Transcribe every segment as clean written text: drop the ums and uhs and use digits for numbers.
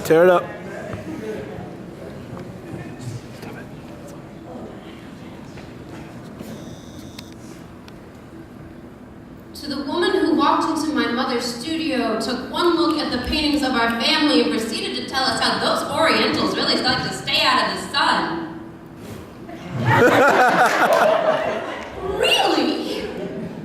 Tear it up. To the woman who walked into my mother's studio, took one look at the paintings of our family, and proceeded to tell us how those Orientals really like to stay out of the sun. Really?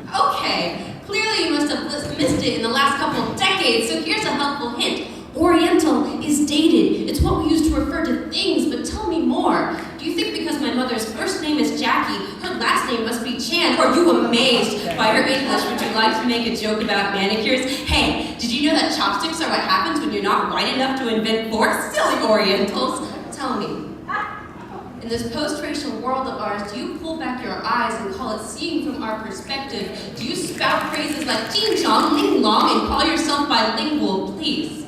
Okay, clearly you must have missed it in the last couple of decades, so here's a helpful hint. Oriental is dated. It's what we use to refer to things, but tell me more. Do you think because my mother's first name is Jackie, her last name must be Chan? Are you amazed by her English? Would you like to make a joke about manicures? Hey, did you know that chopsticks are what happens when you're not white enough to invent forks? Silly Orientals. Tell me, in this post-racial world of ours, do you pull back your eyes and call it seeing from our perspective? Do you spout phrases like ching chong, ling long, and call yourself bilingual? Please.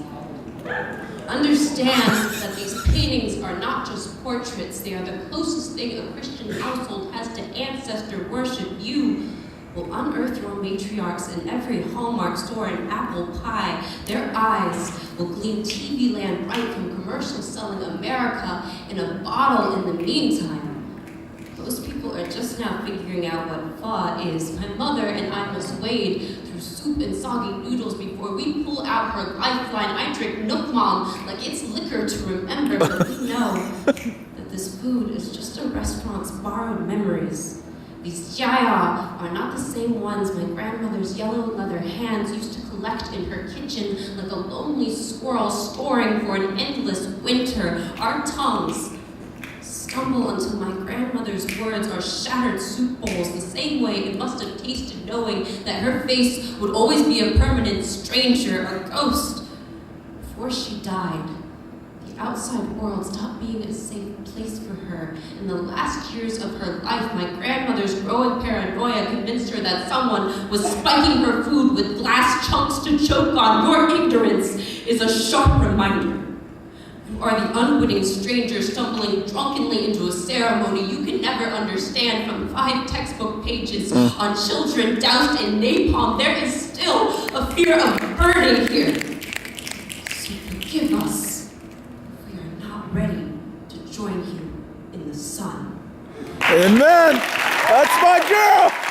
Understand that these paintings are not just portraits, they are the closest thing a Christian household has to ancestor worship. You will unearth your matriarchs in every Hallmark store and apple pie. Their eyes will gleam TV land right from commercials selling America in a bottle in the meantime. Those people are just now figuring out what pho is. My mother and I must wade through soup and soggy noodles before we pull out her lifeline. I drink Nook Mom like it's liquor to remember, but we know that this food is just a restaurant's borrowed memories. These jaya are not the same ones my grandmother's yellow leather hands used to collect in her kitchen like a lonely squirrel storing for an endless winter. Our tongues stumble until my grandmother's words are shattered soup bowls, the same way it must have tasted knowing that her face would always be a permanent stranger, a ghost. Before she died, the outside world stopped being a safe place for her. In the last years of her life, my grandmother's growing paranoia convinced her that someone was spiking her food with glass chunks to choke on. Your ignorance is a sharp reminder. You are the unwitting stranger stumbling drunkenly into a ceremony you can never understand. From 5 textbook pages on children doused in napalm, there is still a fear of burning here. So forgive us. We are not ready to join you in the sun. Amen. That's my girl.